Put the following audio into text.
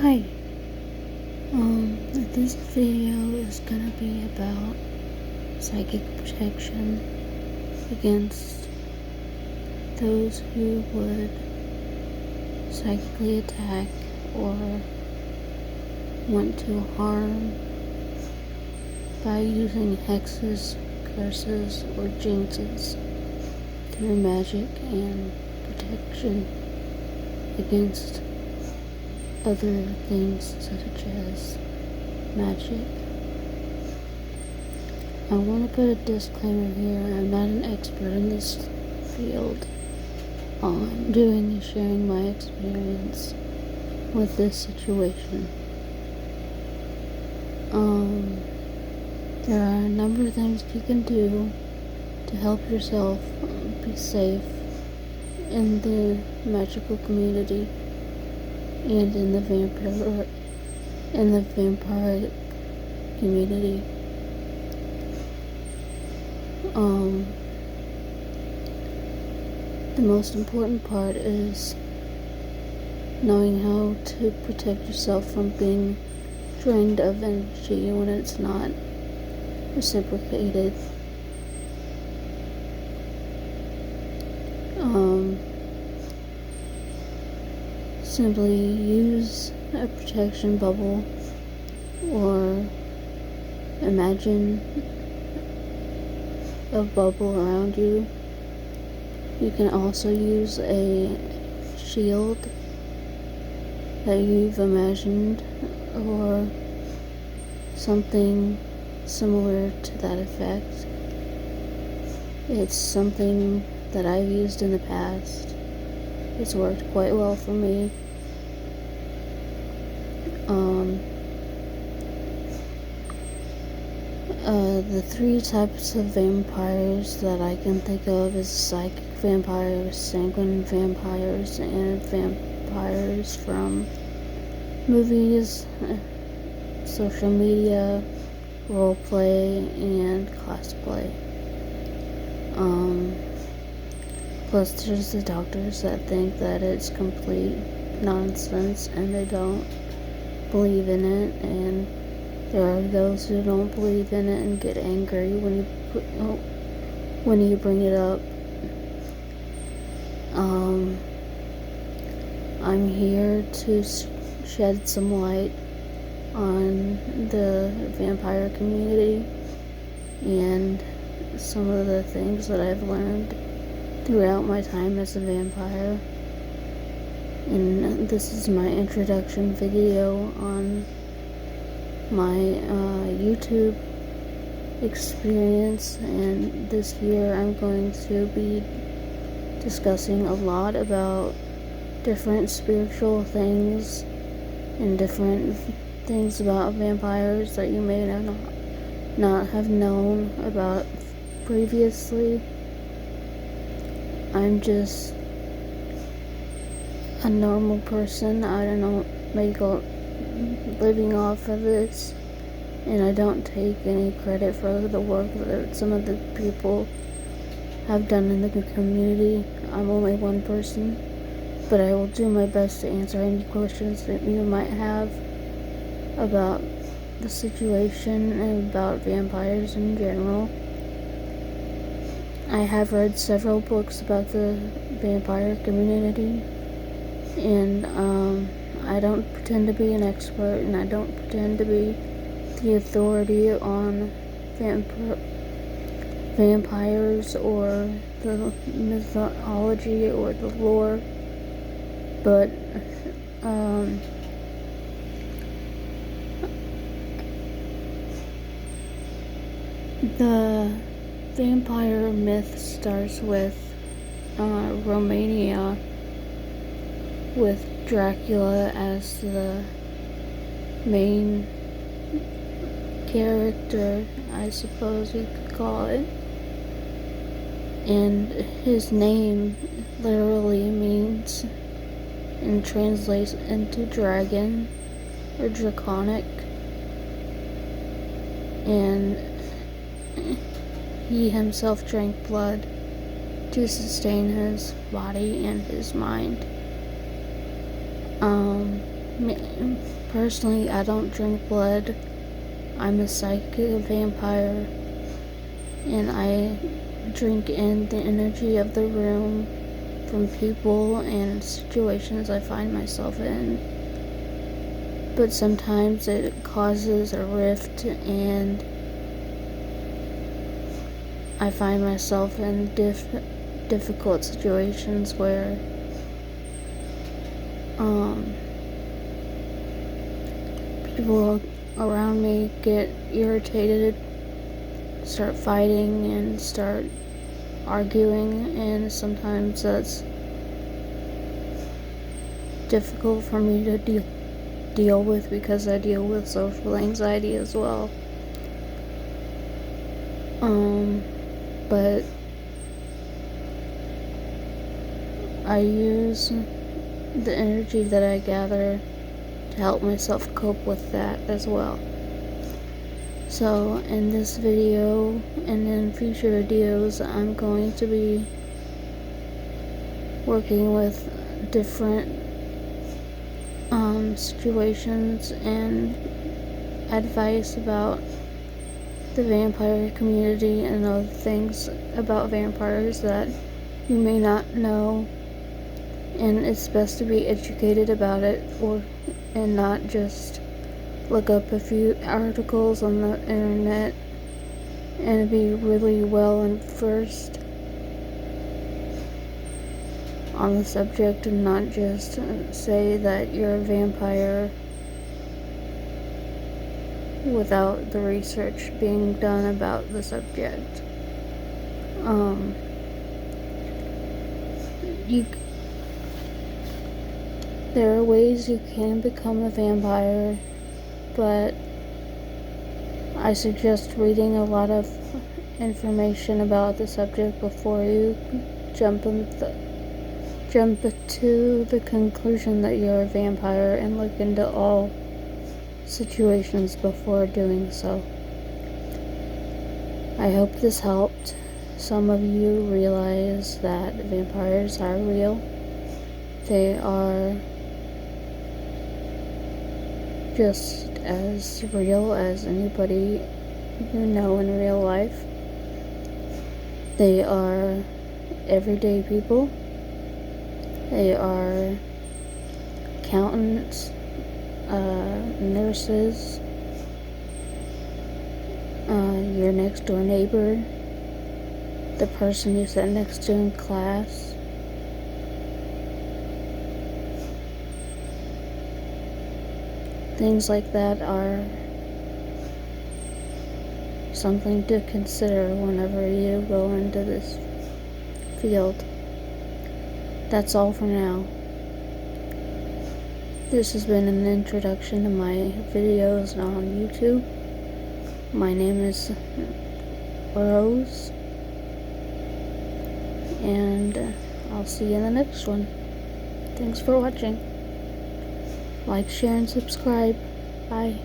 Hi. This video is gonna be about psychic protection against those who would psychically attack or want to harm by using hexes, curses, or jinxes through magic and protection against other things such as magic. I want to put a disclaimer here. I'm not an expert in this field. All I'm doing is sharing my experience with this situation. There are a number of things you can do to help yourself be safe in the magical community and in the vampire community. The most important part is knowing how to protect yourself from being drained of energy when it's not reciprocated. Simply use a protection bubble or imagine a bubble around you. You can also use a shield that you've imagined or something similar to that effect. It's something that I've used in the past. It's worked quite well for me. The three types of vampires that I can think of is psychic vampires, sanguine vampires, and vampires from movies, social media, roleplay, and cosplay. Plus there's the doctors that think that it's complete nonsense and they don't believe in it, and there are those who don't believe in it and get angry when you bring it up. I'm here to shed some light on the vampire community and some of the things that I've learned throughout my time as a vampire. And this is my introduction video on my YouTube experience, and this year I'm going to be discussing a lot about different spiritual things and different things about vampires that you may not have known about previously. I'm just a normal person. I don't make a living off of this, and I don't take any credit for the work that some of the people have done in the community. I'm only one person, but I will do my best to answer any questions that you might have about the situation and about vampires in general. I have read several books about the vampire community, and I don't pretend to be an expert, and I don't pretend to be the authority on vampires or the mythology or the lore, but the vampire myth starts with Romania, with Dracula as the main character, I suppose you could call it. And his name literally means and translates into dragon or draconic. And he himself drank blood to sustain his body and his mind. Personally, I don't drink blood. I'm a psychic vampire, and I drink in the energy of the room from people and situations I find myself in. But sometimes it causes a rift, and I find myself in difficult situations where people around me get irritated, start fighting, and start arguing, and sometimes that's difficult for me to deal with because I deal with social anxiety as well. But I use the energy that I gather to help myself cope with that as well. So in this video and in future videos, I'm going to be working with different situations and advice about the vampire community and other things about vampires that you may not know, and it's best to be educated about it and not just look up a few articles on the internet and be really well versed on the subject and not just say that you're a vampire without the research being done about the subject. There are ways you can become a vampire, but I suggest reading a lot of information about the subject before you jump to the conclusion that you're a vampire, and look into all situations before doing so. I hope this helped some of you realize that vampires are real. They are just as real as anybody you know in real life. They are everyday people. They are accountants, nurses, your next door neighbor, the person you sat next to in class. Things like that are something to consider whenever you go into this field. That's all for now. This has been an introduction to my videos on YouTube. My name is Rose, and I'll see you in the next one. Thanks for watching. Like, share, and subscribe. Bye.